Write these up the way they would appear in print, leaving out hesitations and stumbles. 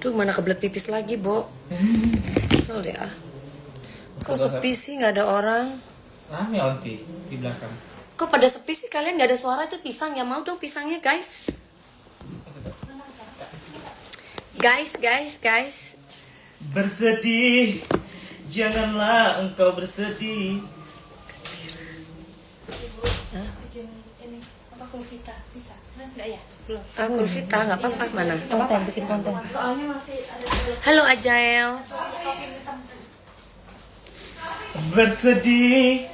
Tuh mana kebelet pipis lagi, Bo. Kesel deh ah. Kok sepi sih, nggak ada orang? Rame Onti di belakang. Kok pada sepi sih kalian, nggak ada suara tuh pisang ya? Mau dong pisangnya guys. Guys. Bersedih, janganlah engkau bersedih. Kulvita bisa? Enggak ya? Belum. Kulvita nggak apa-apa, mana? Bikin konten. Soalnya masih ada. Halo Ajael. Bersedih,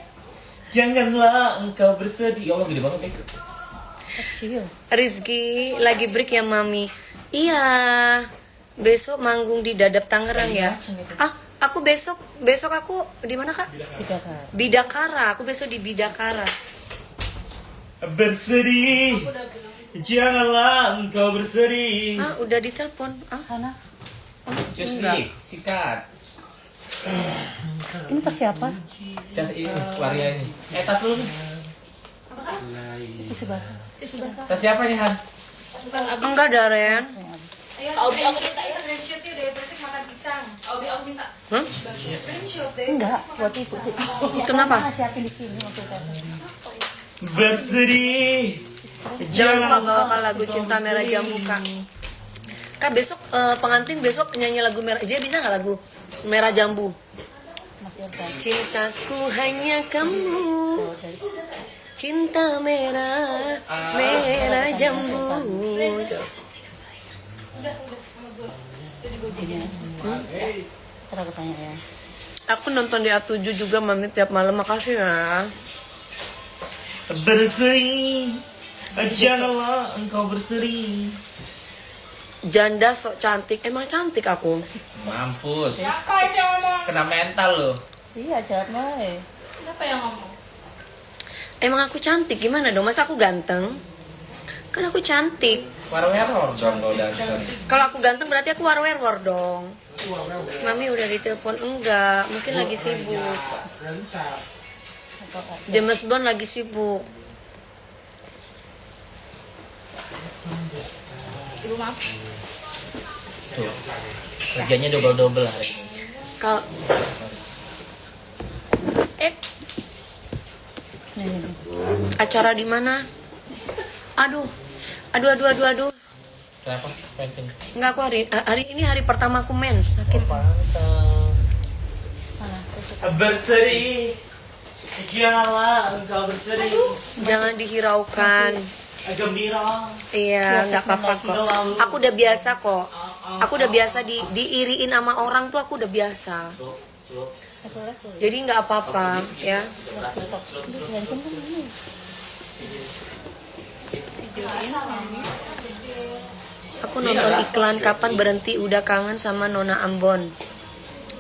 janganlah engkau bersedih. Ya Allah, gede banget ya. Rizky lagi break ya Mami. Iya. Besok manggung di Dadap Tangerang ya. Aku besok aku di mana Kak? Bidakara. Aku besok di Bidakara. Bersedih, janganlah engkau bersedih. Udah ditelepon. Mana? Just enggak. sikat. Ini tas siapa? Tas ini variannya. Tas lu nih. Tisu basah. Tas siapa nih Han? Enggak Daren. Ayo, aku minta ya screenshot ya dari Persik makan pisang. Aku minta. Screenshot deh. Enggak, buat tisu sih. Kenapa? Siapin di sini maksudnya. Bersedih, Jangan lupa bawakan lagu Cinta Merah Jambu Kak. Kak besok pengantin besok nyanyi lagu merah. Dia bisa nggak lagu Merah Jambu? Cintaku hanya kamu, cinta merah, merah jambu. Ntar aku tanya ya. Aku nonton di A7 juga Mami tiap malam. Makasih ya. bersedih, janganlah engkau bersedih. Janda sok cantik. Emang cantik aku. Mampus. Siapa itu yang ngomong? Kena mental lo. Iya, jahat wae. Siapa yang ngomong? Emang aku cantik gimana dong? Masa aku ganteng? Kan aku cantik. Warweror dong kalau dancer. Kalau aku ganteng berarti aku war dong. Mami udah ditelepon enggak? Mungkin lagi sibuk. James Bond lagi sibuk. Ibu maaf. Tuh. Kerjanya double hari ini. Kalau acara di mana? Aduh. Kenapa? Penting. Enggak, aku hari ini hari pertama aku mens. Sakit. Pantas. Bersedih, janganlah engkau bersedih. Jangan dihiraukan. Gembira. Iya, nggak apa-apa kok. Aku udah biasa kok. Aku udah biasa diiriin sama orang tuh, aku udah biasa. Jadi nggak apa-apa ya. Aku nonton iklan kapan berhenti udah kangen sama Nona Ambon.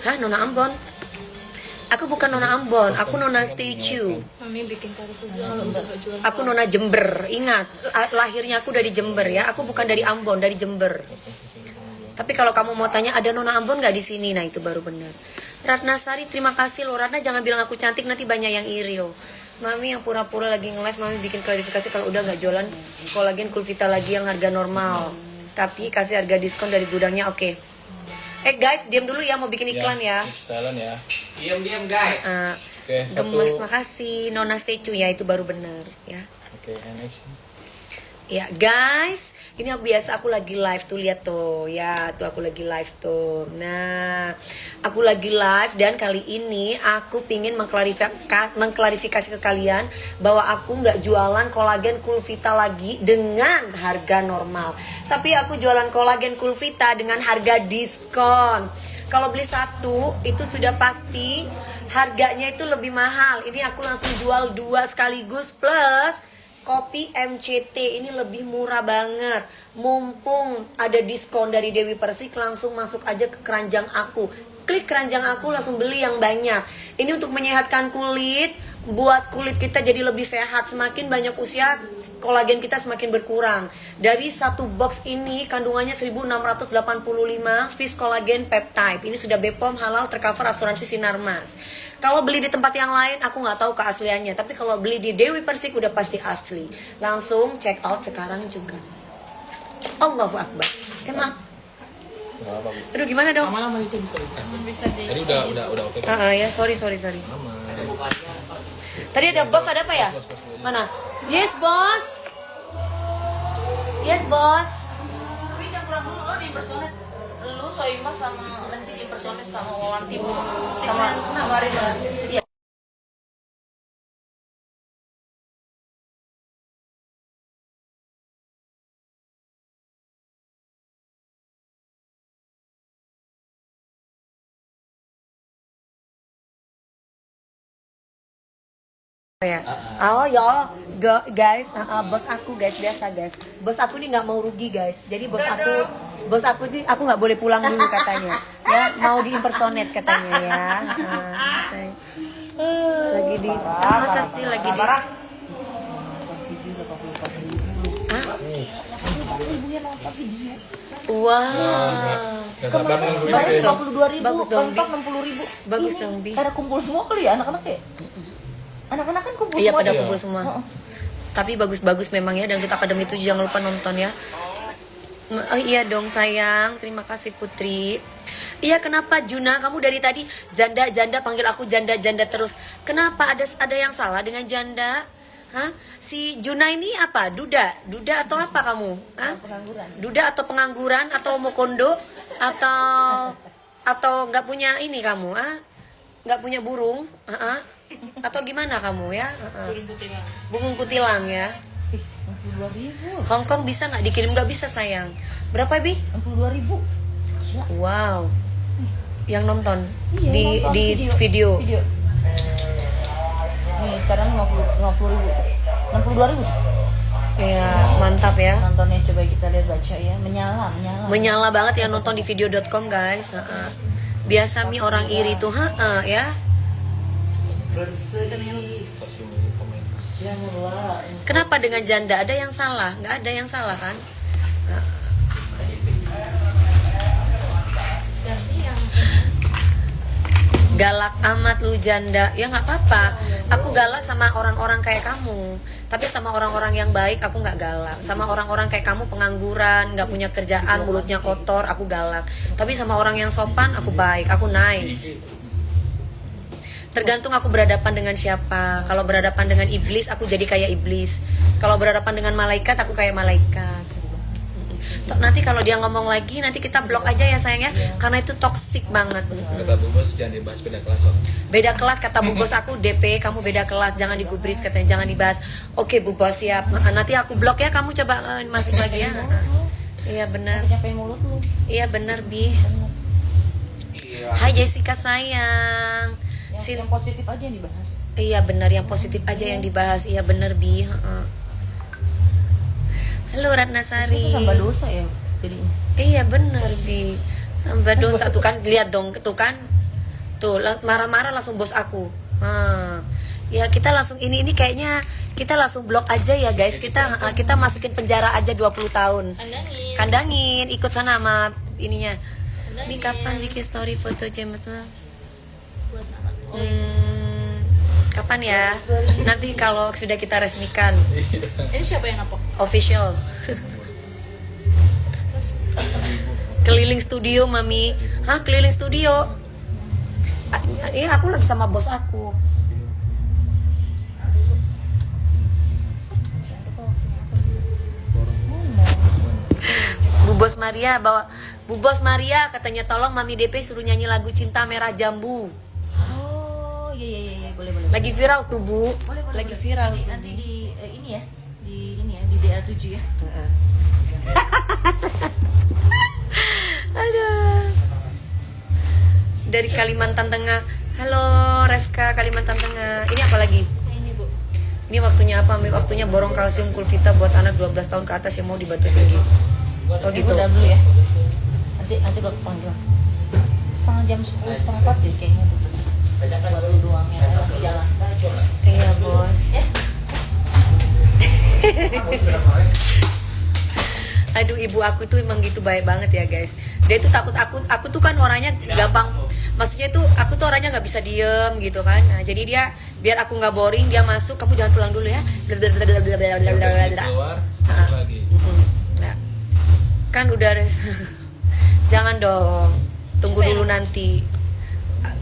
Hah, Nona Ambon? Aku bukan Nona Ambon, aku Nona Statue. Mami bikin kartu Aku Nona Jember. Ingat, lahirnya aku dari Jember ya. Aku bukan dari Ambon, dari Jember. Tapi kalau kamu mau tanya ada Nona Ambon nggak di sini, nah itu baru benar. Ratna Sari, terima kasih loh. Ratna jangan bilang aku cantik, nanti banyak yang iri loh. Mami yang pura-pura lagi nge-live, Mami bikin klarifikasi kalau udah nggak jualan kolagen Kulvita lagi yang harga normal. Tapi kasih harga diskon dari gudangnya, oke. Guys, diam dulu ya, mau bikin iklan ya. Salam ya. Diam guys. Oke, Gemes, makasih. Nona Statue ya, itu baru benar ya. Oke, next. Ya guys, ini aku lagi live tuh, lihat tuh ya, tuh aku lagi live tuh. Nah, aku lagi live dan kali ini aku pingin mengklarifikasi ke kalian bahwa aku nggak jualan kolagen Kulvita lagi dengan harga normal, tapi aku jualan kolagen Kulvita dengan harga diskon. Kalau beli satu itu sudah pasti harganya itu lebih mahal. Ini aku langsung jual 2 sekaligus plus kopi MCT ini lebih murah banget. Mumpung ada diskon dari Dewi Persik, langsung masuk aja ke keranjang aku. Klik keranjang aku, langsung beli yang banyak. Ini untuk menyehatkan kulit, buat kulit kita jadi lebih sehat. Semakin banyak usia, kolagen kita semakin berkurang. Dari satu box ini kandungannya 1685 Fish Collagen Peptide. Ini sudah BPOM halal, tercover asuransi Sinarmas. Kalau beli di tempat yang lain aku nggak tahu keasliannya, tapi kalau beli di Dewi Persik udah pasti asli. Langsung check out sekarang juga. Allahu Akbar. Maaf. apa, Bu. Aduh gimana dong? Aman-aman itu bisa dikasih. Bisa di. Tadi udah oke kan? Ya sorry. Aman. Tadi ada bos, ada apa ya? Bos dulu aja. Mana? Yes bos. Yes bos. Tapi jangan kurang dulu lo di impersonate. Lu Soimah sama Lesti di impersonate sama Wawan Timur sama Marina. Iya. Ya. Oh ya, guys, bos aku guys biasa guys. Bos aku nih nggak mau rugi guys. Jadi bos aku nih aku nggak boleh pulang dulu katanya. Ya mau di impersonate katanya ya. Lagi di masa sih lagi di Wah. Gak sabar nih gue Bagus bikin. 22.000, Bagus dong, Bi. kontak 60.000. Bagus Ini dong, Bi. Pada kumpul semua kali ya anak-anak ya? Anak-anak kan kumpul Iya semua. pada ya? kumpul semua. Heeh. Tapi bagus-bagus memang ya, dan kita Akademi 7 jangan lupa nonton ya. Iya dong sayang, terima kasih Putri. Iya kenapa Juna kamu dari tadi janda panggil aku janda terus. Kenapa ada yang salah dengan janda? Hah? Si Juna ini apa? Duda atau apa kamu? Hah? Pengangguran. Duda atau pengangguran atau mau kondo atau nggak punya ini kamu? Ah? Nggak punya burung? Atau gimana kamu ya? Burung kutilang ya. 62.000. Hongkong bisa nggak dikirim? Nggak bisa sayang. Berapa Bi? 62.000. Gila. Wow. Yang nonton Iya, nonton di video. Nih, sekarang 50.000. 62.000. Ya, mantap ya. Nontonnya coba kita lihat baca ya. Menyala. Menyala banget ya nonton di video.com guys. Biasa mi orang iri tuh, ya. Kasih ini komentar. Kenapa dengan janda ada yang salah? Nggak ada yang salah kan? Galak amat lu janda. Ya nggak apa-apa. Aku galak sama orang-orang kayak kamu. Tapi sama orang-orang yang baik aku nggak galak. Sama orang-orang kayak kamu pengangguran, nggak punya kerjaan, mulutnya kotor, aku galak. Tapi sama orang yang sopan aku baik, aku nice. Tergantung aku berhadapan dengan siapa. Kalau berhadapan dengan iblis, aku jadi kayak iblis. Kalau berhadapan dengan malaikat, aku kayak malaikat. Nanti kalau dia ngomong lagi, nanti kita blok aja ya sayang ya. Karena itu toksik banget. Kata Bu Bos jangan dibahas beda kelas soalnya. Beda kelas kata Bu Bos aku DP, kamu beda kelas, jangan digubris katanya, jangan dibahas. Oke Bu Bos siap. Nanti aku blok ya, kamu coba masuk lagi ya. Iya benar. Nyampein mulut lu. Iya benar Bi. Hai Jessica sayang. Yang positif aja yang dibahas. Iya benar, yang positif aja yang dibahas. Iya benar Bi. Halo Ratnasari. Itu tambah dosa ya jadinya. Iya benar Bi. Tambah dosa tuh kan, lihat dong tuh kan. Tuh marah-marah langsung bos aku. Ya kita langsung ini kayaknya kita langsung blok aja ya guys. Kita masukin penjara aja 20 tahun. Kandangin, ikut sana sama ininya. Ini kapan bikin story foto James mah? Kapan ya? Nanti kalau sudah kita resmikan Ini siapa yang napok? official. Keliling studio mami. Hah keliling studio? Ini aku lagi sama bos aku. Bu Bos Maria katanya tolong Mami DP suruh nyanyi lagu Cinta Merah Jambu. Oh iya boleh. Lagi viral tuh Bu. Boleh. Lagi viral tuh. Nanti di ini ya. Di DA7 ya. Aduh. Dari Kalimantan Tengah. Halo Reska Kalimantan Tengah. Ini apa lagi? Ini Bu. Ini waktunya apa? Waktunya borong kalsium Kulvita buat anak 12 tahun ke atas yang mau di Batu Tinggi. Oh gitu. Udah dulu ya. Nanti gue panggil. Setengah jam 10:30 deh kayaknya udah selesai. Buat lu doang ya. Ayo langsung jalan. Iya bos. Aduh ibu aku tuh emang gitu baik banget ya guys. Dia tuh takut aku tuh kan orangnya gampang. Maksudnya tuh aku tuh orangnya nggak bisa diem gitu kan. Nah, jadi dia biar aku nggak boring dia masuk. Kamu jangan pulang dulu ya. Keluar, masuk lagi. Nah, kan udah Jangan dong. Tunggu dulu nanti.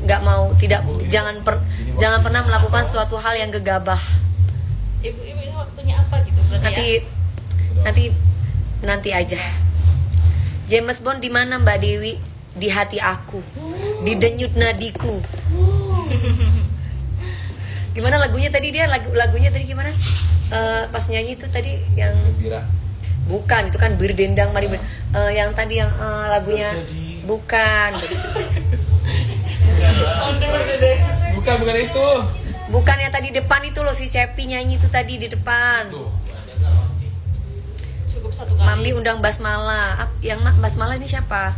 Nggak mau, tidak, jangan pernah melakukan suatu hal yang gegabah. Ibu ini waktunya apa gitu berarti Nanti aja. James Bond di mana Mbak Dewi? Di hati aku, di denyut nadiku. Gimana lagunya tadi dia? Lagunya tadi gimana? Pas nyanyi itu tadi yang Bira. bukan, itu kan berdendang mari yang tadi yang lagunya Bersedih. bukan Bukan itu. bukan yang tadi depan itu loh, si Cepi nyanyi itu tadi di depan. cukup satu kali. Mami undang Basmala. Yang Basmala ini siapa?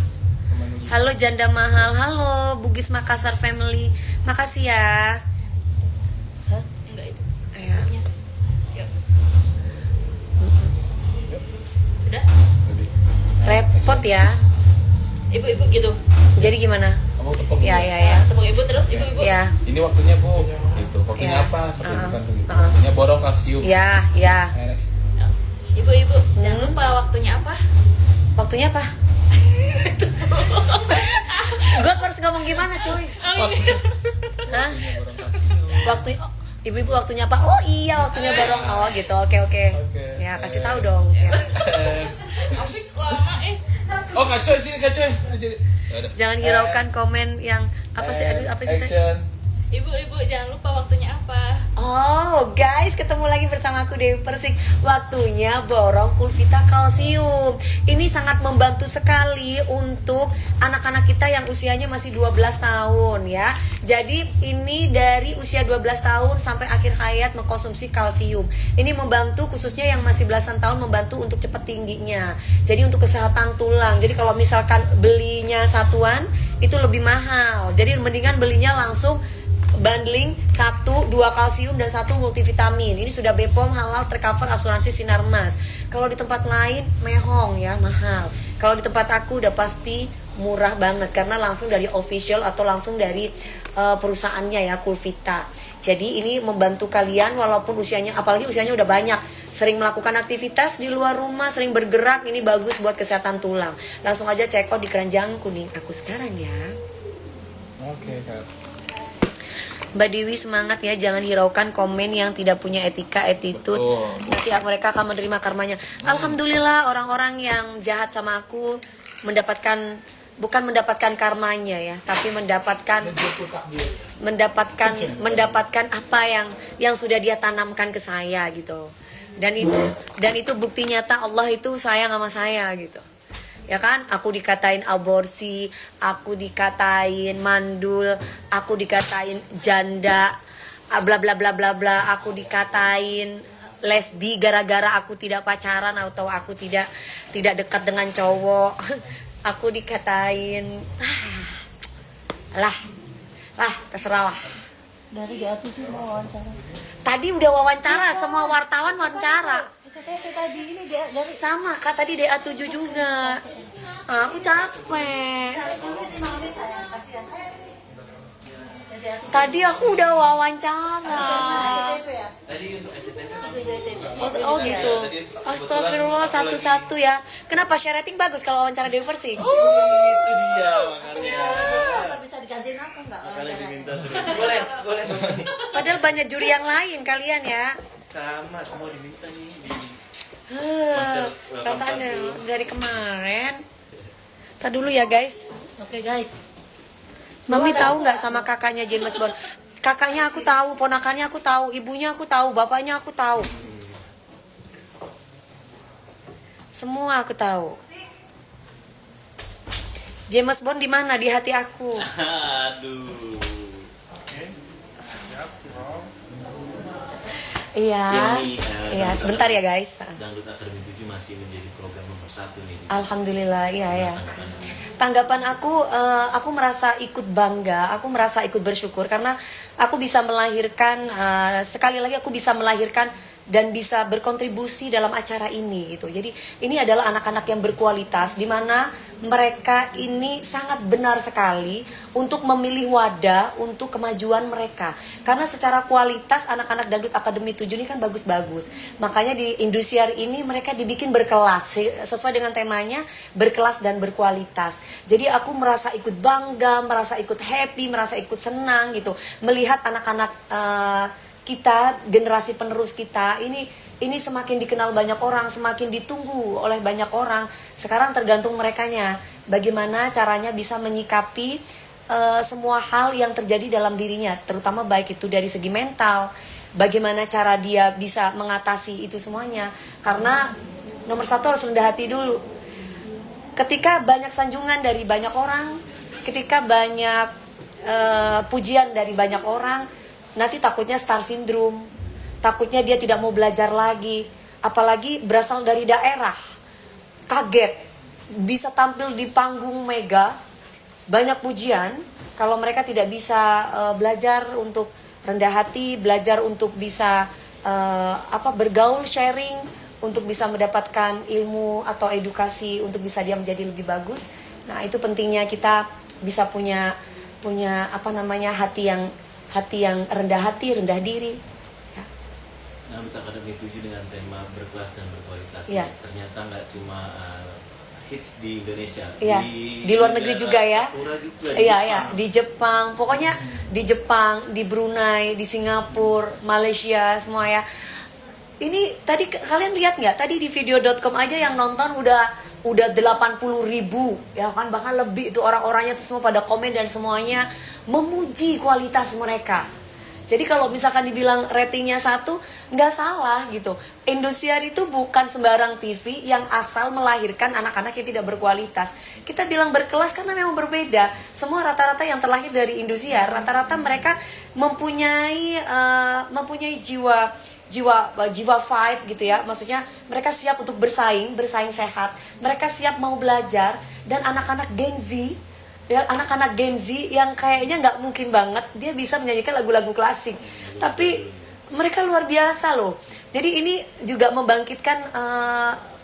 Halo Janda Mahal. Halo Bugis Makassar Family. Makasih ya. Enggak itu. Ayo. Yuk. Sudah? Repot ya. Ibu-ibu gitu. Jadi gimana? Kamu tepuk Ya dulu. ya ya. Tepuk ibu terus ibu-ibu. Ya. Ini waktunya Bu. Gitu. Waktunya Ya. apa? Pakai bukan tuh gitu. Uh-uh. Waktunya borong kalsium. Ya ya. Ayo, next. Ibu-ibu, jangan lupa waktunya apa? Waktunya apa? Gue harus ngomong gimana cuy? Hah? Borong kalsium. Waktu ibu-ibu waktunya apa? Oh iya waktunya borong. Oh gitu. Oke. Oke. Ya kasih tahu dong. Ya. Asik lama Oh kacoy sini kacoy. Jadi. Yaudah. Jangan hiraukan komen yang apa sih? Aduh, apa sih? tadi? Action. Ibu-ibu, jangan lupa waktunya apa? Oh guys, ketemu lagi bersama aku Dewi Persik. Waktunya borong Kulvita Kalsium. Ini sangat membantu sekali untuk anak-anak kita yang usianya masih 12 tahun ya. Jadi ini dari usia 12 tahun sampai akhir hayat mengkonsumsi kalsium. Ini membantu khususnya yang masih belasan tahun, membantu untuk cepat tingginya. Jadi untuk kesehatan tulang. Jadi kalau misalkan belinya satuan itu lebih mahal. Jadi mendingan belinya langsung bundling 1, 2 kalsium dan 1 multivitamin. Ini sudah BPOM halal tercover asuransi Sinarmas. Kalau di tempat lain mehong ya, mahal. Kalau di tempat aku udah pasti murah banget karena langsung dari official atau langsung dari perusahaannya ya, Kulvita. Jadi ini membantu kalian walaupun usianya, apalagi usianya udah banyak, sering melakukan aktivitas di luar rumah, sering bergerak, ini bagus buat kesehatan tulang. Langsung aja check out di keranjang kuning aku sekarang ya. Oke, Kak. Mbak Dewi semangat ya, jangan hiraukan komen yang tidak punya etika, attitude. Betul. Nanti mereka akan menerima karmanya. Alhamdulillah orang-orang yang jahat sama aku bukan mendapatkan karmanya ya, tapi mendapatkan apa yang sudah dia tanamkan ke saya gitu. Dan itu bukti nyata Allah itu sayang sama saya gitu. Ya kan, aku dikatain aborsi, aku dikatain mandul, aku dikatain janda, bla bla bla bla bla, aku dikatain lesbi gara-gara aku tidak pacaran atau aku tidak dekat dengan cowok. Aku dikatain terserah lah. Dari GA7 mau wawancara. Tadi udah wawancara, semua wartawan wawancara. Tadi ini dia dari Sama Kak, tadi DA7 juga. Aku capek. Tadi aku udah wawancara. Oh gitu. Astagfirullah, satu-satu ya. Kenapa share rating bagus kalau wawancara Dewi Persik? Itu dia makanya. Bisa digantiin aku nggak? Makanya diminta suruh. Boleh. Padahal banyak juri yang lain kalian ya. Sama semua diminta nih. Perasaannya dari kemarin. Tadi dulu ya guys. Oke guys. Mami tahu nggak sama kakaknya James Bond? Kakaknya aku tahu, ponakannya aku tahu, ibunya aku tahu, bapaknya aku tahu. Semua aku tahu. James Bond di mana? Di hati aku. Aduh. Iya. Iya, sebentar ya guys. Dangdut Akademi 7 masih menjadi program nomor 1 nih. Alhamdulillah, iya ya. Tanggapannya. Tanggapan aku merasa ikut bangga, aku merasa ikut bersyukur karena aku bisa melahirkan sekali lagi aku bisa melahirkan dan bisa berkontribusi dalam acara ini gitu. Jadi ini adalah anak-anak yang berkualitas, di mana mereka ini sangat benar sekali untuk memilih wadah untuk kemajuan mereka. Karena secara kualitas anak-anak Dangdut Akademi 7 ini kan bagus-bagus. Makanya di Indosiar ini mereka dibikin berkelas, sesuai dengan temanya, berkelas dan berkualitas. Jadi aku merasa ikut bangga, merasa ikut happy, merasa ikut senang gitu melihat anak-anak kita, generasi penerus kita ini semakin dikenal banyak orang, semakin ditunggu oleh banyak orang. Sekarang tergantung merekanya bagaimana caranya bisa menyikapi semua hal yang terjadi dalam dirinya, terutama baik itu dari segi mental, bagaimana cara dia bisa mengatasi itu semuanya. Karena nomor satu harus rendah hati dulu. Ketika banyak sanjungan dari banyak orang, ketika banyak pujian dari banyak orang, nanti takutnya star syndrome, takutnya dia tidak mau belajar lagi. Apalagi berasal dari daerah, kaget bisa tampil di panggung mega, banyak pujian. Kalau mereka tidak bisa belajar untuk rendah hati, belajar untuk bisa bergaul, sharing, untuk bisa mendapatkan ilmu atau edukasi, untuk bisa dia menjadi lebih bagus. Nah, itu pentingnya kita bisa punya hati yang rendah hati, rendah diri. Ya. Dangdut Akademi 7 dengan tema berkelas dan berkualitas. Ya. Ternyata nggak cuma hits di Indonesia, ya. Di luar negeri juga ya. Iya, di Jepang. Pokoknya di Jepang, di Brunei, di Singapura, Malaysia, semua ya. Ini tadi kalian lihat nggak? Tadi di video.com aja yang nonton udah 80.000 ya kan, bahkan lebih. Itu orang-orangnya semua pada komen dan semuanya memuji kualitas mereka. Jadi kalau misalkan dibilang ratingnya 1, nggak salah gitu. Indosiar itu bukan sembarang TV yang asal melahirkan anak-anak yang tidak berkualitas. Kita bilang berkelas karena memang berbeda. Semua rata-rata yang terlahir dari Indosiar, rata-rata mereka mempunyai jiwa fight gitu ya. Maksudnya mereka siap untuk bersaing sehat. Mereka siap mau belajar. Dan anak-anak Gen Z, ya, anak-anak Gen Z yang kayaknya nggak mungkin banget dia bisa menyanyikan lagu-lagu klasik, tapi mereka luar biasa loh. Jadi ini juga membangkitkan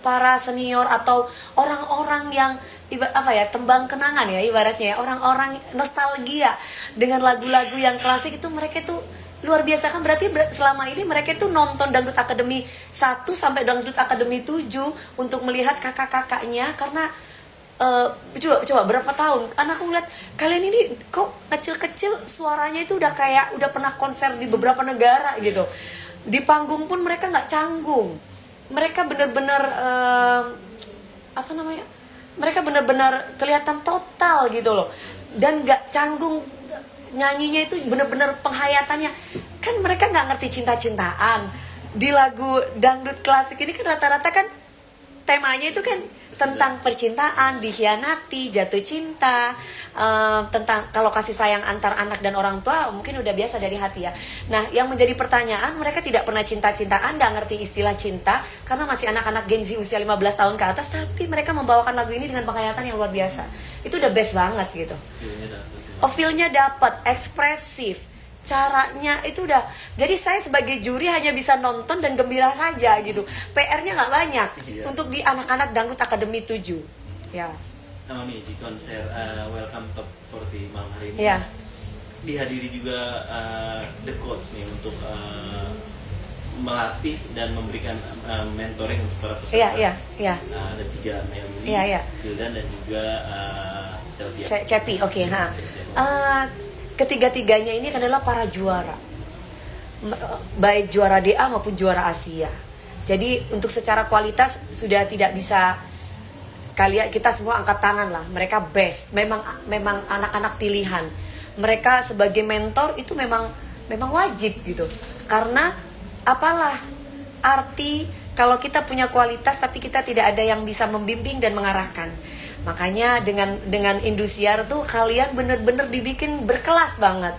para senior atau orang-orang yang tembang kenangan ya ibaratnya ya, orang-orang nostalgia dengan lagu-lagu yang klasik itu. Mereka itu luar biasa kan, berarti selama ini mereka itu nonton Dangdut Akademi 1 sampai Dangdut Akademi 7 untuk melihat kakak-kakaknya. Karena coba berapa tahun anakku ngeliat kalian ini kok kecil-kecil suaranya itu udah pernah konser di beberapa negara gitu. Di panggung pun mereka nggak canggung, mereka benar-benar mereka benar-benar kelihatan total gitu loh, dan nggak canggung. Nyanyinya itu benar-benar penghayatannya kan, mereka nggak ngerti cinta-cintaan. Di lagu dangdut klasik ini kan rata-rata kan temanya itu kan tentang percintaan, dikhianati, jatuh cinta, tentang kalau kasih sayang antar anak dan orang tua mungkin udah biasa dari hati ya. Nah, yang menjadi pertanyaan, mereka tidak pernah cinta-cintaan, nggak ngerti istilah cinta karena masih anak-anak Gen Z usia 15 tahun ke atas, tapi mereka membawakan lagu ini dengan penghayatan yang luar biasa. Itu udah best banget gitu. Feel-nya dapat, ekspresif, caranya itu udah. Jadi saya sebagai juri hanya bisa nonton dan gembira saja gitu. PR-nya nggak banyak untuk di anak-anak Dangdut Akademi 7. Ya. Nah, Mami, di konser Welcome Top 40 malam hari ini dihadiri juga The Coach nih untuk melatih dan memberikan mentoring untuk para peserta. Iya. Ada 3 Melly, Hildan dan juga Sylvia. Cepi, oke. Ketiga-tiganya ini adalah para juara, baik juara DA maupun juara Asia. Jadi untuk secara kualitas sudah tidak bisa kita semua angkat tangan lah. Mereka best, memang anak-anak pilihan. Mereka sebagai mentor itu memang wajib gitu. Karena apalah arti kalau kita punya kualitas tapi kita tidak ada yang bisa membimbing dan mengarahkan. Makanya dengan Indosiar tuh kalian bener-bener dibikin berkelas banget.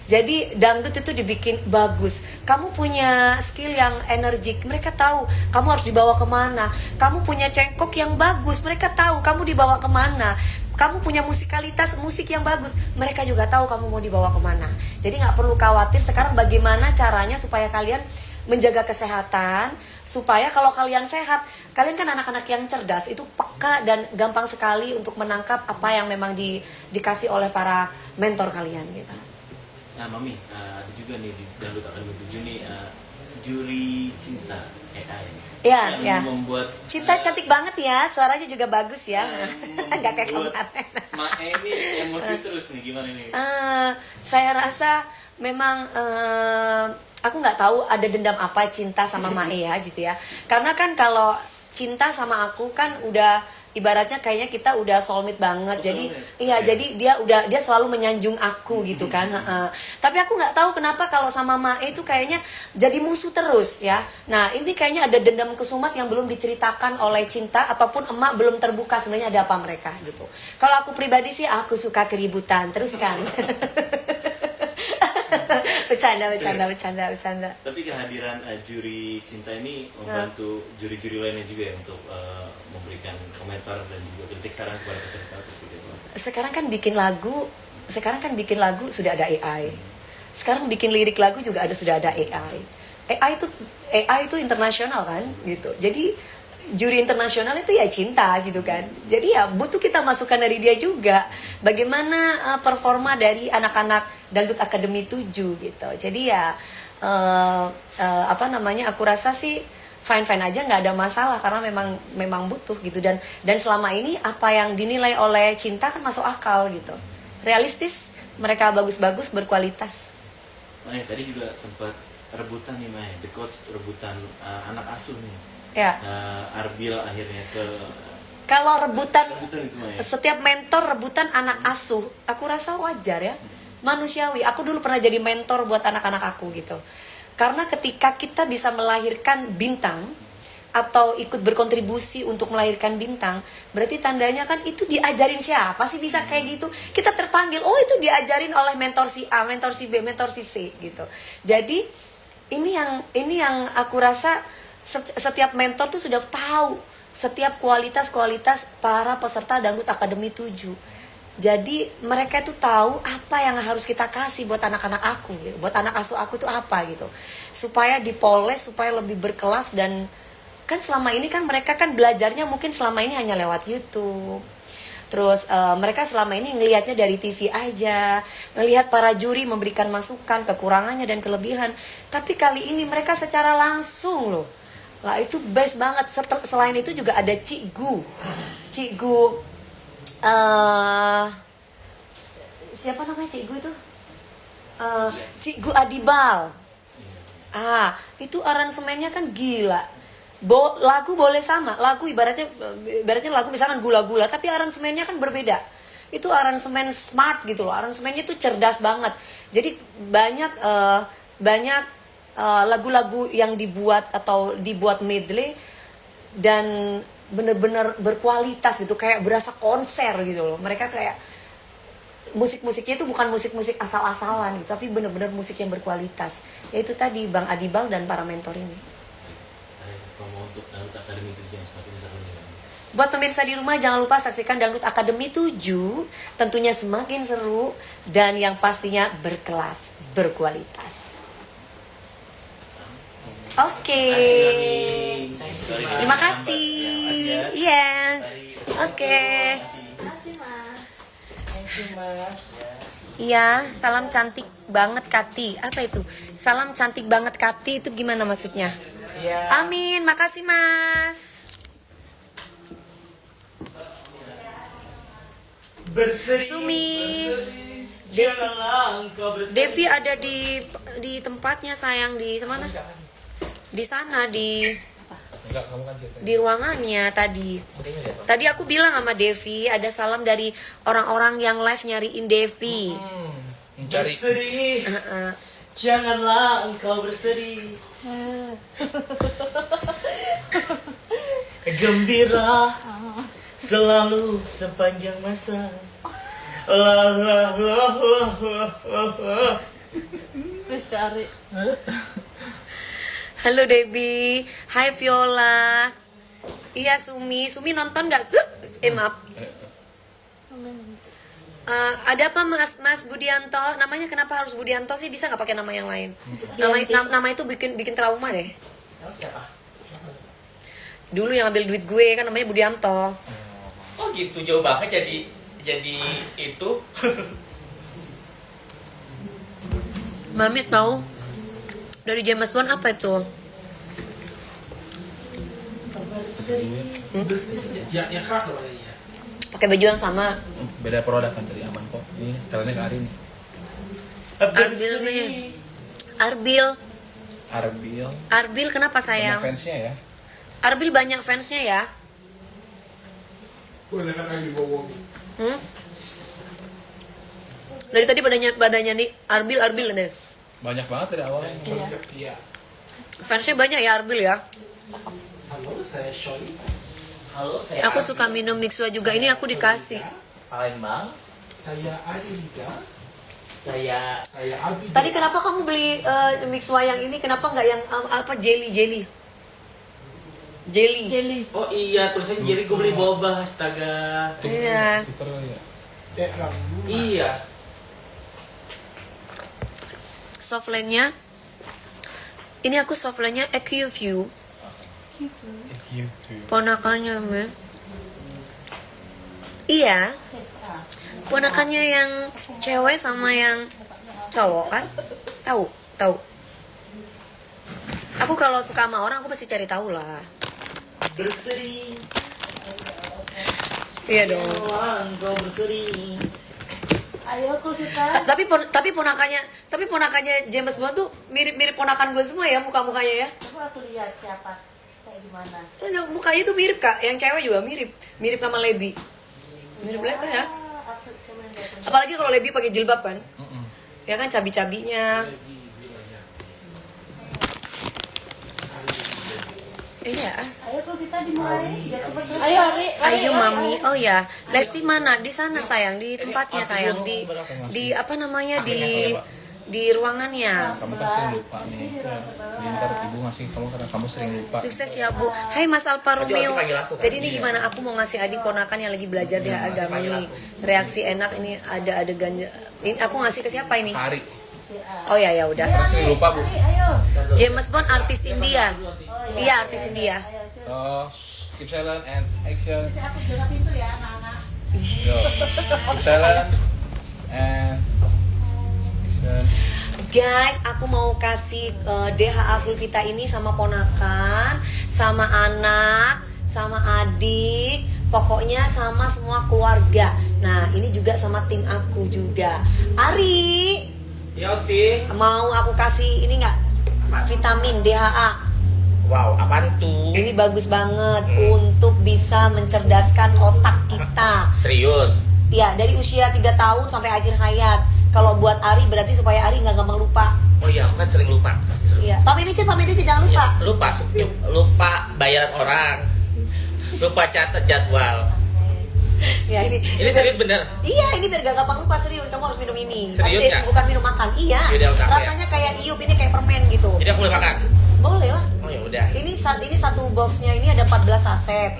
Jadi dangdut itu dibikin bagus. Kamu punya skill yang energik, mereka tahu kamu harus dibawa kemana. Kamu punya cengkok yang bagus, mereka tahu kamu dibawa kemana. Kamu punya musikalitas musik yang bagus, mereka juga tahu kamu mau dibawa kemana. Jadi nggak perlu khawatir. Sekarang bagaimana caranya supaya kalian menjaga kesehatan supaya kalau kalian sehat, kalian kan anak-anak yang cerdas, itu peka dan gampang sekali untuk menangkap apa yang memang dikasih oleh para mentor kalian gitu. Nah, Mami, ada juga nih di Dangdut Akademi 7 nih juri cinta AI. Ya, yang ya. membuat Cinta cantik banget ya, suaranya juga bagus ya. Nggak kayak membuat kemarin. Mae ini emosi terus nih, gimana nih? Saya rasa memang aku nggak tahu ada dendam apa cinta sama Mae ya gitu ya. Karena kan kalau cinta sama aku kan udah ibaratnya kayaknya kita udah soulmate banget. Jadi iya, jadi dia selalu menyanjung aku gitu kan. Tapi aku nggak tahu kenapa kalau sama Mae itu kayaknya jadi musuh terus ya. Nah, ini kayaknya ada dendam kesumat yang belum diceritakan oleh Cinta ataupun emak belum terbuka sebenarnya ada apa mereka gitu. Kalau aku pribadi sih aku suka keributan terus kan. bercanda. Tapi kehadiran juri cinta ini membantu juri-juri lainnya juga ya untuk memberikan komentar dan juga kritik saran kepada peserta seperti itu. Sekarang kan bikin lagu sudah ada AI. Sekarang bikin lirik lagu juga sudah ada AI. AI itu internasional kan gitu. Jadi juri internasional itu ya Cinta gitu kan. Jadi ya butuh kita masukan dari dia juga. Bagaimana performa dari anak-anak Dangdut Akademi 7 gitu. Jadi ya aku rasa sih fine aja, nggak ada masalah karena memang butuh gitu. Dan selama ini apa yang dinilai oleh Cinta kan masuk akal gitu. Realistis, mereka bagus-bagus, berkualitas. Tadi juga sempat rebutan nih Mae, The Coach rebutan anak asuh nih. Ya. Arbil akhirnya ke kalau rebutan itu Mae. Setiap mentor rebutan anak asuh, aku rasa wajar ya. Manusiawi. Aku dulu pernah jadi mentor buat anak-anak aku gitu. Karena ketika kita bisa melahirkan bintang atau ikut berkontribusi untuk melahirkan bintang, berarti tandanya kan itu diajarin siapa sih bisa kayak gitu. Kita terpanggil, oh itu diajarin oleh mentor si A, mentor si B, mentor si C gitu. Jadi ini yang aku rasa setiap mentor tuh sudah tahu setiap kualitas para peserta Dangdut Akademi 7. Jadi mereka tuh tahu apa yang harus kita kasih buat anak-anak aku gitu. Buat anak asuh aku tuh apa gitu. Supaya dipoles, supaya lebih berkelas. Dan kan selama ini kan mereka kan belajarnya mungkin selama ini hanya lewat YouTube. Terus mereka selama ini ngelihatnya dari TV aja. Ngelihat para juri memberikan masukan, kekurangannya dan kelebihan. Tapi kali ini mereka secara langsung loh. Lah itu best banget. Selain itu juga ada Cikgu siapa namanya Cikgu itu? Cikgu Adibal. Itu aransemennya kan gila. Lagu boleh sama, lagu ibaratnya lagu misalkan gula-gula, tapi aransemennya kan berbeda. Itu aransemen smart gitu loh. Aransemennya itu cerdas banget. Jadi banyak lagu-lagu yang dibuat medley dan bener-bener berkualitas gitu, kayak berasa konser gitu loh. Mereka kayak musik-musiknya itu bukan musik-musik asal-asalan gitu, tapi bener-bener musik yang berkualitas. Yaitu tadi Bang Adibal dan para mentor ini. Promo untuk Dangdut Akademi 7 yang semakin seru. Buat pemirsa di rumah jangan lupa saksikan Dangdut Akademi 7, tentunya semakin seru dan yang pastinya berkelas, berkualitas. Oke. Terima kasih. Yes. Oke. Iya, salam cantik banget Kati. Apa itu? Salam cantik banget Kati itu gimana maksudnya? Iya. Amin, makasih Mas. Sumi. Devi ada di tempatnya sayang, di mana? Di sana di ruangannya tadi. Tadi aku bilang sama Devi ada salam dari orang-orang yang live nyariin Devi. Bersedih, janganlah engkau bersedih. Gembira selalu sepanjang masa. Bestari. Halo Debbie, hai Viola. Iya Sumi nonton nggak? Maaf. Ada apa Mas Budianto? Namanya kenapa harus Budianto sih? Bisa nggak pakai nama yang lain? Nama itu bikin trauma deh. Siapa? Dulu yang ambil duit gue kan namanya Budianto. Oh gitu, jauh banget jadi itu. Mami tahu dari James Bond apa itu? Yang khas loh ya. Pakai baju yang sama. Beda produk kan tadi aman kok. Ini trennya ke hari ini. Arbil nih. Arbil kenapa Banyak sayang? fansnya ya. Arbil banyak fansnya ya. Boleh kan lagi bohong. Dari tadi badannya nih Arbil deh. Banyak banget dari awalnya. Iya. Fansnya banyak ya Arbil ya. Halo, saya Shoy. Halo, saya Aku suka minum Mixua juga. Ini aku dikasih. Palembang. Saya Adilida. Saya Saya Abi. Tadi kenapa kamu beli Mixua yang ini? Kenapa nggak yang apa jelly? Oh iya, tulisannya jadi gue beli boba, astaga. Iya. Tuker ya. Rambu. Iya. Softlandnya. Ini aku softlandnya EQ ponakannya me. Iya. Ponakannya yang cewek sama yang cowok kan? Tahu. Aku kalau suka sama orang aku pasti cari tahu lah. Berseri. Iya dong. Kau berseri. Ayo kok kita. Tapi ponakannya James Bond tuh mirip ponakan gue semua ya mukanya ya. Coba aku lihat siapa kayak gimana. Mukanya tuh mirip Kak, yang cewek juga mirip sama Lebi. Mirip Lebi ya. Apalagi kalau Lebi pakai jilbab kan. Ya kan cabi-cabinya. Iya. Ayo kok kita dimulai. Ayo Ari. Ayo Mami. Oh ya, Lesti mana? Di sana sayang, di tempatnya sayang, di apa namanya di ruangannya. Kamu kan sering lupa nih. Jadi ntar ibu ngasih kamu karena kamu sering lupa. Sukses ya Bu. Hai Mas Alfa Romeo. Jadi ini gimana? Aku mau ngasih adik ponakan yang lagi belajar di agami. Reaksi enak ini ada adegan. Ini aku ngasih ke siapa ini? Hari. Oh ya udah. Karena sering lupa bu. James Bond artis India. Iya artis India. Keep silent and action. Aku jaga pintu ya anak-anak. Yo. Keep silent and action. Guys, aku mau kasih DHA Gulvita ini sama ponakan, sama anak, sama adik, pokoknya sama semua keluarga. Nah, ini juga sama tim aku juga. Ari, Ya Oti. mau aku kasih ini nggak? Vitamin DHA. Wow, apaan tuh? Ini bagus banget untuk bisa mencerdaskan otak kita. Serius? Ya, dari usia 3 tahun sampai akhir hayat. Kalau buat Ari berarti supaya Ari nggak gampang lupa. Oh iya, aku kan sering lupa. Iya. Pamit aja jangan lupa. Ya, lupa bayaran orang. Lupa catat jadwal. Ya ini Serius bener? Iya, ini biar gak gampang lupa, serius. Kamu harus minum ini. Serius Tapi nggak? bukan minum makan. Iya. Yaudah, oke, Rasanya kayak iup, ini kayak permen gitu. Jadi aku boleh makan? Boleh lah. Oh ya udah. Ini satu boxnya ini ada 14 saset.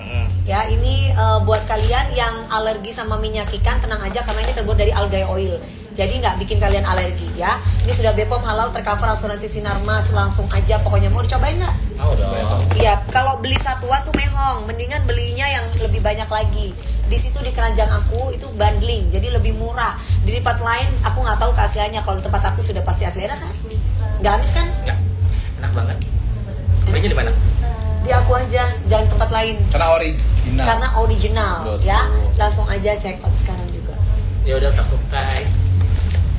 Ya, ini buat kalian yang alergi sama minyak ikan, tenang aja karena ini terbuat dari algae oil. Jadi nggak bikin kalian alergi ya. Ini sudah BPOM halal, tercover asuransi Sinarmas. Langsung aja pokoknya. Mau dicobain nggak? Mau dong. Iya, kalau beli satuan tuh mehong, mendingan belinya yang lebih banyak lagi. Di situ di keranjang aku itu bundling, jadi lebih murah. Di tempat lain aku nggak tahu keasliannya. Kalau di tempat aku sudah pasti asli. Enak kan? Nggak habis kan? Enggak. Enak banget. Belinya di mana? Di aku aja, jangan tempat lain. Karena original. Karena original, Betul. ya. Langsung aja check out sekarang juga. Ya udah tak pakai.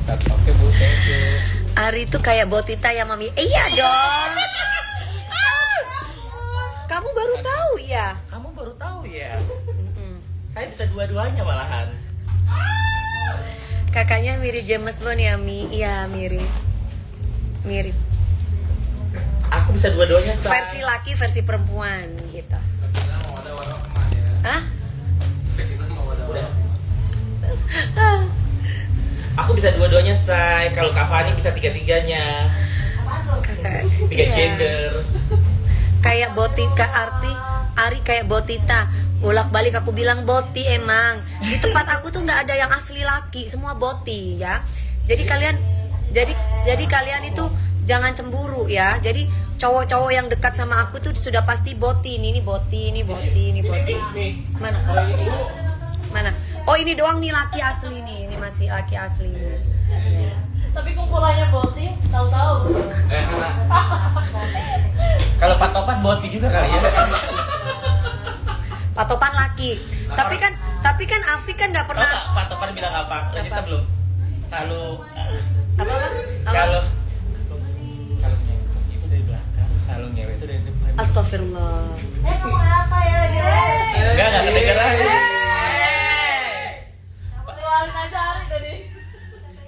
Oke bu, thank you. Ari itu kayak Botita ya Mami. Iya dong. Kamu baru tahu ya? Kamu baru tahu ya? Saya bisa dua-duanya malahan. Kakaknya mirip James Bond ya Mi? Iya mirip. Mirip. Aku bisa dua-duanya. Say. Versi laki, versi perempuan gitu. Hah? Udah. Aku bisa dua-duanya, Say. Kalau Kak Fani bisa tiga-tiganya. Kakak. Tiga Iya. gender. Kayak Botita Ari kayak Botita. bolak-balik aku bilang boti emang. Di tempat aku tuh nggak ada yang asli laki, semua boti ya. Jadi kalian itu jangan cemburu ya. Jadi cowok-cowok yang dekat sama aku tuh sudah pasti boti. Ini boti. Mana? Mana? Oh ini doang nih laki asli nih. Ini masih laki asli nih. Tapi kumpulannya boti, tahu-tahu. Kalau patopan boti juga kali ya. Patopan laki. Tapi kan Afik kan nggak Tahu pernah. nggak patopan bilang apa? Kita belum. Kalau Apa? kalau nyewe itu dari belakang, kalau nyewe itu dari depan. Astagfirullah. Ngomong apa ya lagi? Enggak kedengeran. Keluarin aja Ari tadi.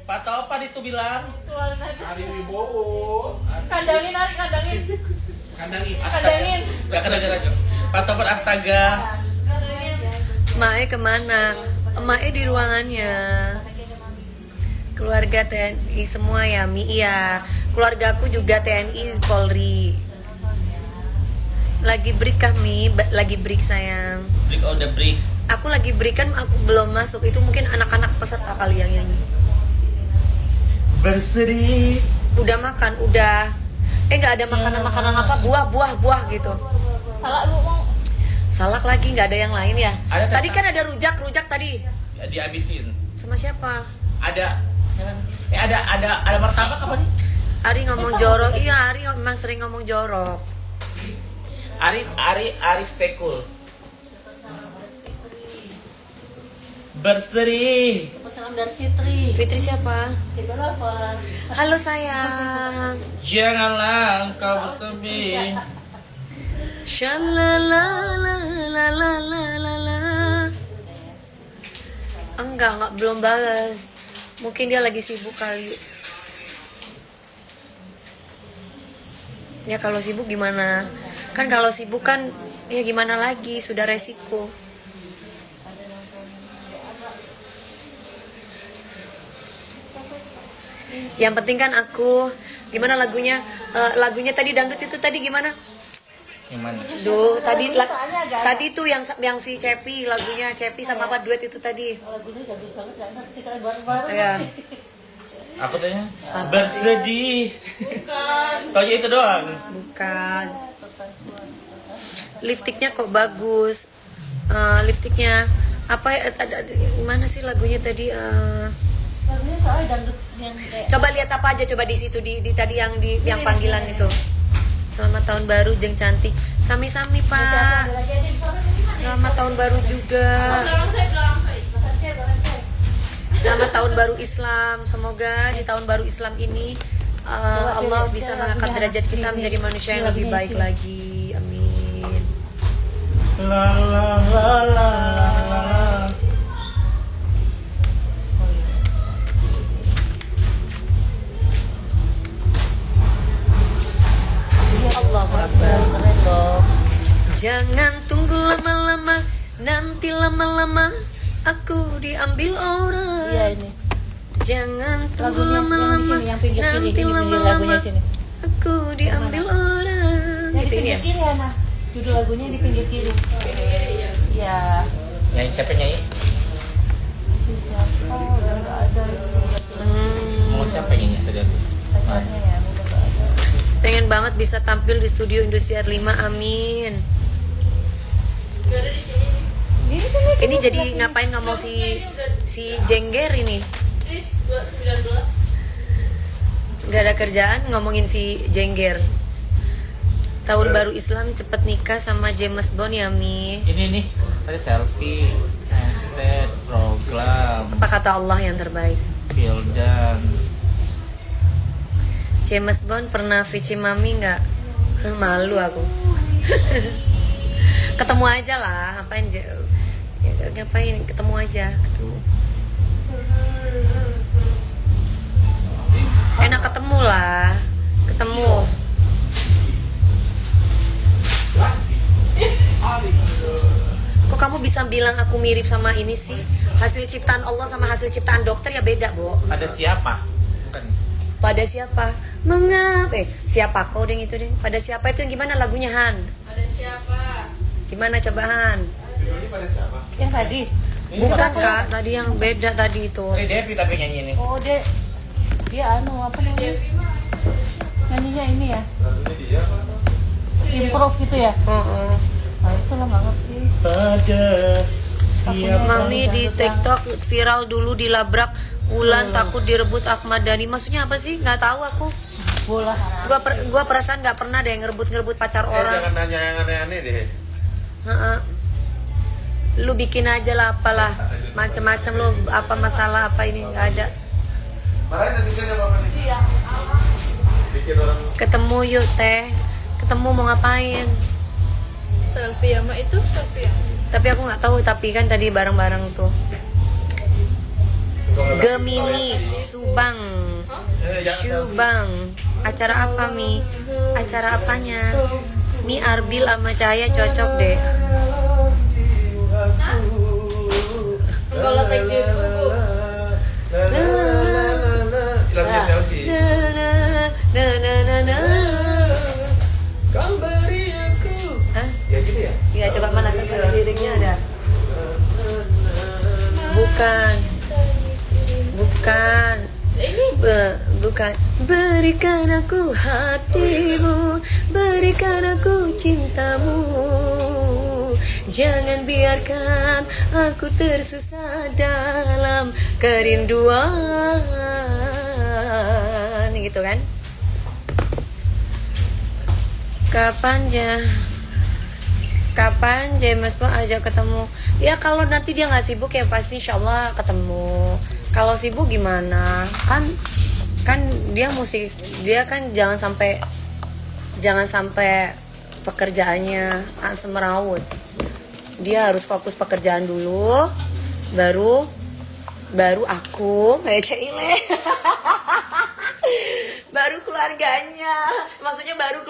Patopan itu bilang. Keluarin aja. Ari Wibowo. Kandangin Ari, kandangin. Kandangin. Kandangin. Enggak kedengeran kok. Patopan astaga. Kandangin. Mae kemana? Mae di ruangannya. Keluarga TNI semua ya, Mi. Iya. Keluargaku juga TNI Polri. Lagi break kah, Mi? Lagi break sayang. Break on the break. Aku lagi break kan, aku belum masuk. Itu mungkin anak-anak peserta kali yang nyanyi. Bersedih. Udah makan, udah. Nggak ada makanan apa, buah gitu. Salah Bu mau. Salak lagi, nggak ada yang lain ya. Ada Tadi kan ada rujak tadi. Ya, dihabisin. Sama siapa? Ada ada martabak apa nih? Ari ngomong jorok. Iya, Ari memang sering ngomong jorok. Ari spekul. Bersedih. Salam dari Fitri. Fitri siapa? Kita nafas. Halo sayang. Janganlah engkau bersedih. Shalalalalalalalala. Enggak belum balas. Mungkin dia lagi sibuk kali. Ya kalau sibuk gimana? Kan kalau sibuk kan ya gimana lagi, sudah resiko. Yang penting kan aku gimana lagunya? Lagunya tadi dangdut itu tadi gimana? Yang mana? Duh, tadi tuh yang si Cepi, lagunya Cepi sama apa duet itu tadi. Lagunya gagal banget, gak ngerti kalian bareng-bareng. Iya. Aku tanya. Bersedih. Bukan. Taunya itu doang. Bukan. Lipstiknya kok bagus. Lipstiknya apa ya? Mana sih lagunya tadi? Lagunya soalnya dangdut yang kayak Coba lihat apa aja coba di situ di tadi yang panggilan itu. Selamat tahun baru Jeng cantik. Sami-sami Pak. Selamat tahun baru juga. belakang saya. Selamat tahun baru Islam. Semoga di tahun baru Islam ini Allah bisa mengangkat derajat kita menjadi manusia yang lebih baik lagi. Amin. La la la la la la. Allahu Akbar. keren dong. Jangan tunggu lama-lama, nanti lama-lama aku diambil orang. Iya ini. Jangan tunggu Lagunya lama-lama, yang pinggir kiri, nanti ini pinggir lama-lama lagunya sini. aku diambil orang. Yang di Gitu ini pinggir ya. kiri ya, Nah. Judul lagunya di pinggir kiri. Iya. Nyanyi siapa nyanyi? Siapa? Udah nggak ada. Mau siapa nyanyi tadi aku? Pacarnya ya, udah nggak ada. Pengen banget bisa tampil di studio Indosiar 5, amin. Ini jadi ngapain ngomong si Jengger ini? Gak ada kerjaan ngomongin si Jengger. Tahun baru Islam cepet nikah sama James Bond ya Mi. Ini nih, tadi selfie, hashtag, program, Apa kata Allah yang terbaik? Pildan. James Bond pernah Vici Mami nggak? Malu aku. Ketemu aja lah, ngapain? Ngapain? Ketemu aja, ketemu. Enak ketemu lah, ketemu. Kok kamu bisa bilang aku mirip sama ini sih? Hasil ciptaan Allah sama hasil ciptaan dokter ya beda, Bo. Ada siapa? Bukan. Pada siapa? Mengapa? Siapa kau deng itu deng? Pada siapa itu yang gimana lagunya Han? Ada siapa? Gimana coba Han? Ini pada siapa? Yang tadi. Bukan Kak, tadi yang beda tadi itu. Sri Devi tapi nyanyi ini. Oh, dia apa namanya? Nyanyinya ini ya. Lagunya dia apa? Improve gitu ya. Heeh. Nah, itu lah nggak ngerti. Pada Mami di TikTok viral dulu dilabrak Wulan takut direbut Ahmad Dhani. Maksudnya apa sih? Nggak tahu aku. Bola. Gua perasaan nggak pernah deh ngerebut pacar orang. Jangan nanya yang aneh-aneh deh. Heeh. Lu bikin aja lah apalah macam-macam lu apa masalah apa ini nggak ada. Marahin netizen apa nih? Iya. Bikin orang Ketemu yuk teh. Ketemu mau ngapain? Selfie sama itu selfie. Tapi aku nggak tahu. Tapi kan tadi bareng-bareng tuh. Gemini Subang. Subang. Acara apa Mi? Acara apanya? Mi Arbil sama Cahaya cocok deh. Enggak lah thank you Bu. lagunya selfie. Kau beri aku. Hah? Ya gitu ya. Iya coba mana tuh liriknya ada? Bukan. Bukan. Berikan aku hatimu, berikan aku cintamu. Jangan biarkan aku tersesat dalam kerinduan. Gitu kan? Kapan James Bond ajak ketemu? Ya kalau nanti dia nggak sibuk ya pasti insya Allah ketemu. Kalau sibuk gimana? Kan dia kan jangan sampai pekerjaannya semeraut. Dia harus fokus pekerjaan dulu, baru aku Cile. Baru keluarganya. Maksudnya baru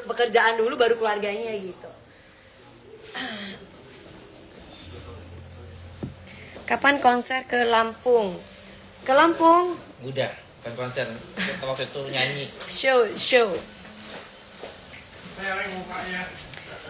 pekerjaan dulu baru keluarganya gitu. Kapan konser ke Lampung? Ke Lampung? Udah, kan konser. Kita waktu itu nyanyi. Show.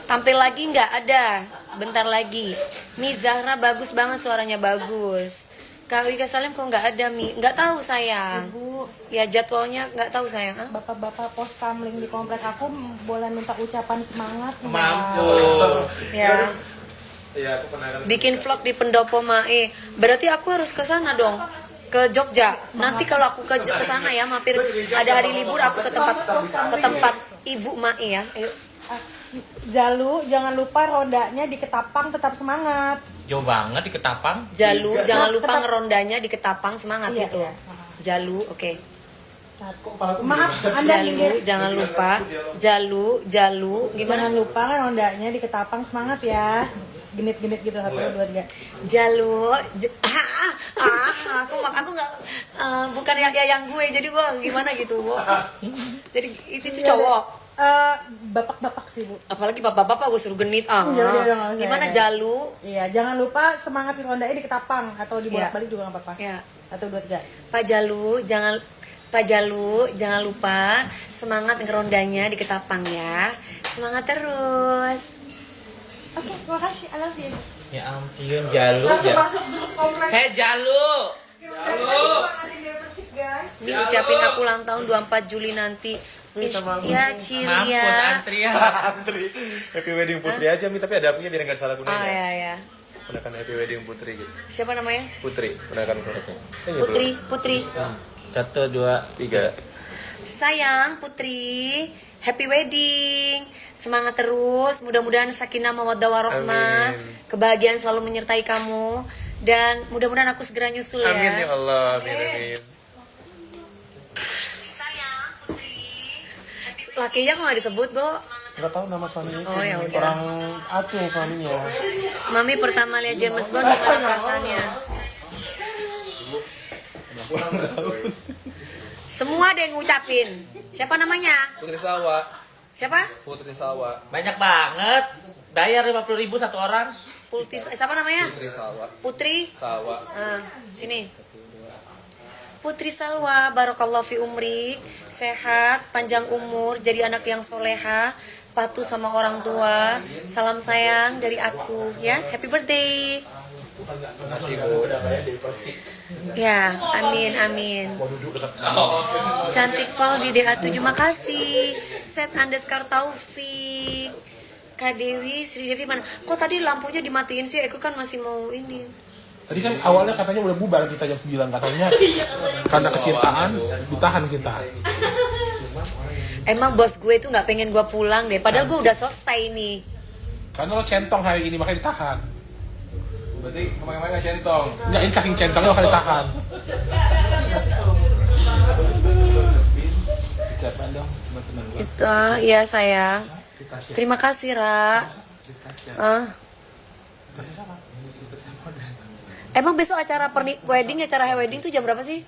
Tampil lagi nggak ada? Bentar lagi. Mi Zahra bagus banget, suaranya bagus. Kak Wika Salim kok nggak ada Mi? Nggak tahu sayang. Bu, Ya jadwalnya nggak tahu sayang. Ah? bapak-bapak pos kamling di komplek aku boleh minta ucapan semangat nggak? Mampu. Ya. Iya, aku pernah kan. Bikin vlog di Pendopo Mae. Berarti aku harus ke sana dong. Ke Jogja. Nanti kalau aku ke sana ya, mampir ada hari libur aku ke tempat Ibu Mae ya. Ayo. Jalu, jangan lupa rodanya di ketapang tetap semangat. Jauh banget di Ketapang. Jalu, jangan lupa tetap- ngerondanya di Ketapang semangat Iya, itu. iya. Jalu, oke. Maaf, Anda Jalu, jangan lupa. Jalu, gimana? Jangan lupa kan rondanya di ketapang semangat ya. Genit-genit gitu 1 2 3. Jalu, aku nggak bukan yang gue, jadi gue gimana gitu, jadi itu cowok. Bapak-bapak sih Bu. Apalagi bapak-bapak gue suruh genit Iya, nggak usah, gimana ya. Jalu? Iya, jangan lupa semangat di rondanya di ketapang atau di bolak-balik juga nggak apa-apa. Ya. 1 2 3. Pak Jalu, jangan lupa semangat ngerondanya di Ketapang ya. Semangat terus. Oke, terima kasih. I love you. Ya ampun, Jalu. Masuk dulu komplek. Hei Jalu. Semangatin dia bersih, guys. Ini ucapin aku ulang tahun 24 Juli nanti. Ya, Mampus Cilia. antrian. Antri Happy Wedding Putri aja Mi, tapi ada apinya biar nggak salah Oh gunanya. ya. Gunakan Happy Wedding Putri gitu. Siapa namanya? Putri, gunakan satu. Putri. 1, 2, 3. Sayang Putri, happy wedding. Semangat terus, mudah-mudahan sakinah mawaddah warahmah, Amin. kebahagiaan selalu menyertai kamu dan mudah-mudahan aku segera nyusul ya. Amin ya Allah, amin. Sayang Putri. Lakinya kok nggak disebut, Bo? Nggak tahu nama suaminya. Oh, ya udah. Orang Aceh suaminya. Mami pertama lihat James Bond bukan perasaannya. Semua ada yang ngucapin. Siapa namanya? Putri Sawa. Siapa? Putri Sawa. banyak banget. Bayar 50.000 satu orang. Siapa namanya? Putri Sawa. Putri. Sawa. Sini. Putri Salwa, barakallahu fi umri, sehat, panjang umur, jadi anak yang soleha, patuh sama orang tua. Salam sayang dari aku ya. Happy birthday. Ya, amin amin. Cantik Paul di DA7, makasih. Set_Taufik. Kak Dewi, Sri Devi mana? Kok tadi lampunya dimatiin sih? Aku kan masih mau ini. Tadi kan awalnya katanya udah bubar kita jam 9 katanya. Karena kecintaan ditahan kita. Emang bos gue itu nggak pengen gue pulang deh. Padahal gue udah selesai nih. Karena lo centong hari ini makanya ditahan. Berarti kemarin-kemarin nggak centong. Enggak, ini saking centongnya makanya ditahan. Ucapan dong buat teman gua. Itu ya sayang. Terima kasih Ra. Emang besok acara wedding tuh jam berapa sih?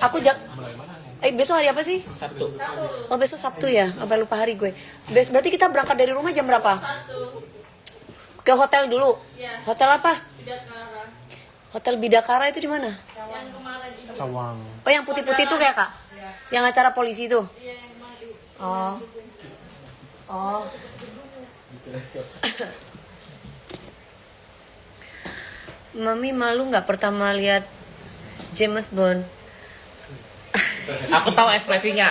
Aku besok hari apa sih? Sabtu. Oh besok Sabtu ya, sampai lupa hari gue. Berarti kita berangkat dari rumah jam berapa? Ke hotel dulu. Hotel apa? Bidakara. Hotel Bidakara itu di mana? Yang kemarin itu. Cawang. Oh yang putih-putih tuh kayak Kak? Yang acara polisi tuh? Iya, yang kemarin itu. Oh. Mami malu nggak pertama lihat James Bond? Aku tahu ekspresinya.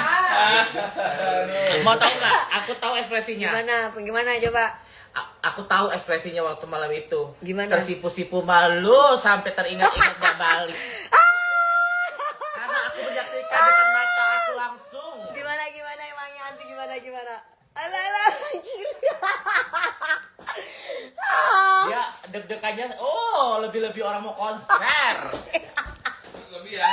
Mau tahu nggak? Aku tahu ekspresinya. Gimana coba? Aku tahu ekspresinya waktu malam itu. Gimana? Tersipu-sipu malu sampai teringat-ingat gak balik. Karena aku menyaksikan dengan mata aku langsung. Gimana emangnya anti gimana? Alah anjir. Dia deg-degannya, lebih-lebih orang mau konser. Lebih ya?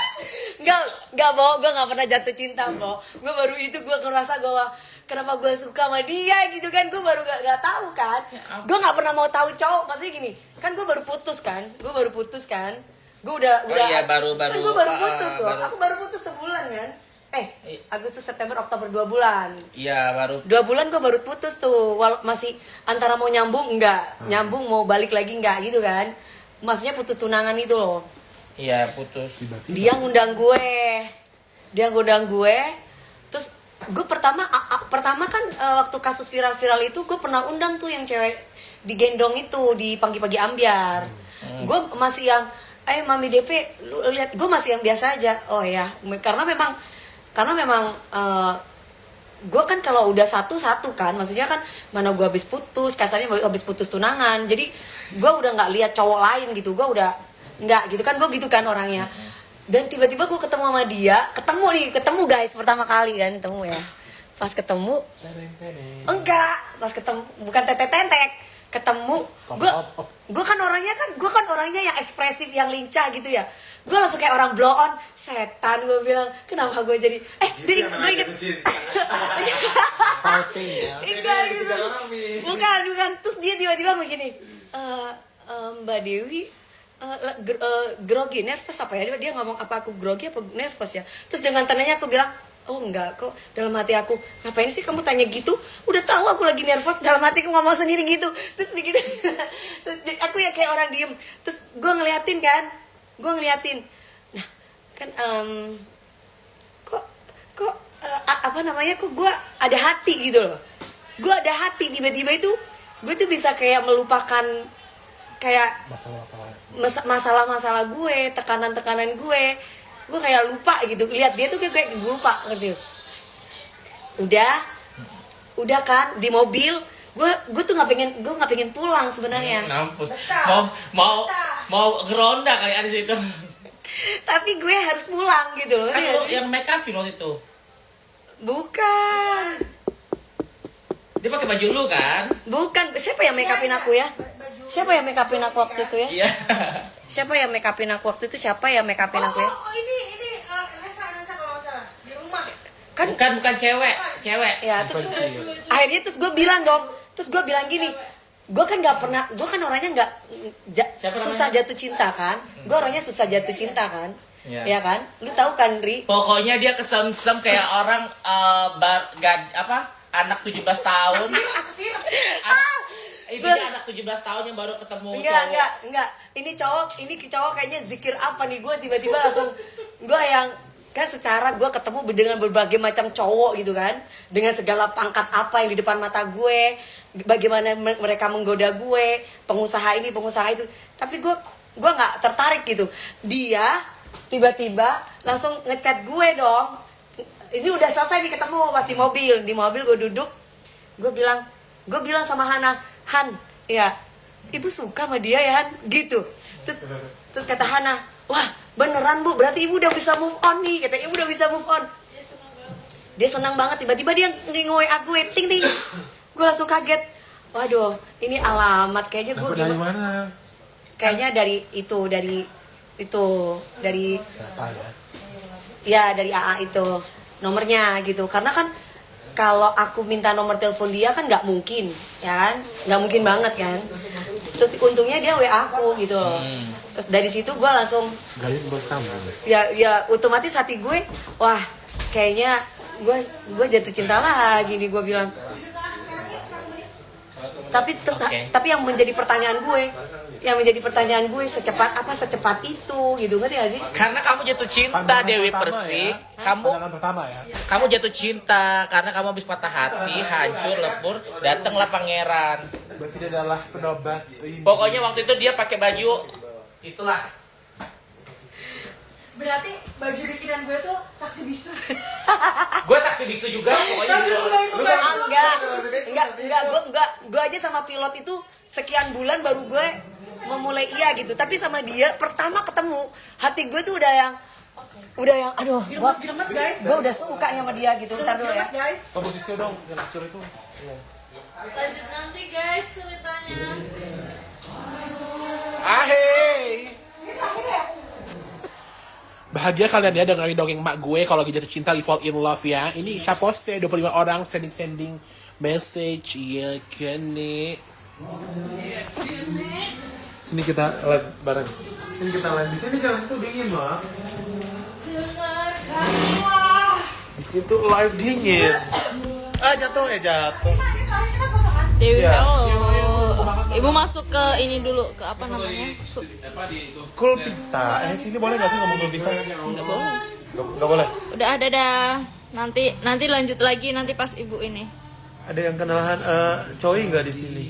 Enggak, Bo, gue gak pernah jatuh cinta, Bo. Gue baru itu gue ngerasa kenapa gue suka sama dia gitu kan. Gue baru gak tahu kan. Gue gak pernah mau tahu cowok. Maksudnya gini, kan gue baru putus kan. Gue udah baru kan gue baru putus loh. Aku baru putus sebulan kan. Agustus, September, Oktober 2 bulan. Iya, baru 2 bulan gue baru putus tuh. Masih antara mau nyambung enggak, nyambung mau balik lagi enggak gitu kan. Maksudnya putus tunangan itu loh. Iya, putus. Dia ngundang gue. Terus gue pertama kan waktu kasus viral itu gue pernah undang tuh yang cewek digendong itu di pagi-pagi ambiar. Gue masih yang Mami DP lu lihat, gue masih yang biasa aja. Oh ya, karena memang gue kan kalau udah satu kan, maksudnya kan mana gue habis putus, kasarnya habis putus tunangan, jadi gue udah nggak lihat cowok lain gitu, gue udah nggak gitu kan, gue gitu kan orangnya. Dan tiba-tiba gue ketemu sama dia, ketemu guys pertama kali kan ketemu ya, pas ketemu bukan tetek ketemu gue kan orangnya yang ekspresif, yang lincah gitu ya. Gue langsung kayak orang blow on, setan gue bilang, kenapa gue jadi dia inget enggak gitu, bukan. Terus dia tiba-tiba begini, Mbak Dewi grogi, nervous apa ya, dia ngomong apa aku grogi apa nervous ya. Terus dengan tenangnya aku bilang, oh enggak kok, dalam hati aku, ngapain sih kamu tanya gitu, udah tahu aku lagi nervous, dalam hati aku ngomong sendiri gitu. Terus gitu terus aku ya kayak orang diem. Terus gue ngeliatin, nah kan kok gue ada hati gitu loh. Gue ada hati, tiba-tiba itu gue tuh bisa kayak melupakan kayak masalah-masalah gue, tekanan-tekanan gue kayak lupa gitu. Lihat dia tuh kayak gue lupa gitu. Udah kan di mobil gue tuh nggak pengen pulang sebenarnya. Mampus. Mau geronda kali ada situ. Tapi gue harus pulang gitu loh. Kan lo yang make upin waktu itu. Bukan. Dia pakai baju lu kan? Bukan. Siapa yang make upin aku ya? Siapa yang make upin aku waktu itu ya? Iya. Siapa yang make upin aku waktu itu? Siapa yang make upin aku ya? Ini Nesa kalau nggak salah di rumah. Kan Bukan cewek. ya, terus akhirnya gue bilang dong. Terus gue bilang gini, gue kan orangnya nggak susah jatuh cinta kan. Gue orangnya susah jatuh cinta kan. Ya kan? Lu tahu kan, Ri? Pokoknya dia kesem-sem kayak orang anak 17 tahun. Ini anak 17 tahun yang baru ketemu Enggak. Ini cowok kayaknya zikir apa nih? Gue tiba-tiba langsung gue yang kan secara gue ketemu dengan berbagai macam cowok gitu kan, dengan segala pangkat apa yang di depan mata gue, bagaimana mereka menggoda gue, pengusaha ini pengusaha itu, tapi gue nggak tertarik gitu. Dia tiba-tiba langsung ngechat gue dong. Ini udah selesai nih ketemu pas di mobil gue duduk, gue bilang sama Hana, Han, ya ibu suka sama dia ya Han, gitu. Terus kata Hana, wah beneran bu, berarti ibu udah bisa move on nih, kata ibu udah bisa move on. Dia senang banget, tiba-tiba dia nge-WA gue, ting ting, gue langsung kaget, waduh ini alamat kayaknya gue Dari mana? kayaknya dari Apa ya? ya dari AA itu nomornya gitu, karena kan kalau aku minta nomor telepon dia kan nggak mungkin ya kan, nggak mungkin banget kan. Terus untungnya dia WA aku gitu. Terus dari situ gue langsung ya otomatis hati gue, wah kayaknya gue jatuh cinta lagi nih, gue bilang. Tapi yang menjadi pertanyaan gue, secepat itu gitu, ngerti gak sih? Karena kamu jatuh cinta, Pandangan Dewi pertama Persik. ya. Kamu Pandangan pertama ya. kamu jatuh cinta karena kamu habis patah hati, hancur, lebur, datanglah pangeran. Berarti dia adalah penobat. Pokoknya waktu itu dia pakai baju itulah. Berarti baju bikinan gue tuh saksi bisu. Gue saksi bisu juga pokoknya. Enggak, gue aja sama pilot itu sekian bulan baru gue memulai iya gitu. Tapi sama dia pertama ketemu, hati gue tuh udah yang aduh, Gremet guys. gue udah suka nih sama dia gitu. Ntar dulu ya. Gremet guys. Komposisinya dong, yang acur itu. Lanjut nanti guys ceritanya. Ahey. Bahagia kalian ya dengerin dongeng mak gue kalau lagi jatuh cinta, fall in love ya. Ini saya post 25 orang sending message ya kan nih. Sini kita live bareng. Sini kita live. Di sini jangan situ dingin mah. Di situ live dingin. Jatuh. Dewi Ya. halo. Ibu masuk ke ini dulu, ke apa namanya? Cool pita. Sini boleh nggak sih ngomong cool pita? Enggak boleh. Nggak boleh. Udah ada dah. Nanti lanjut lagi nanti pas ibu ini. Ada yang kenalan Choi nggak di sini?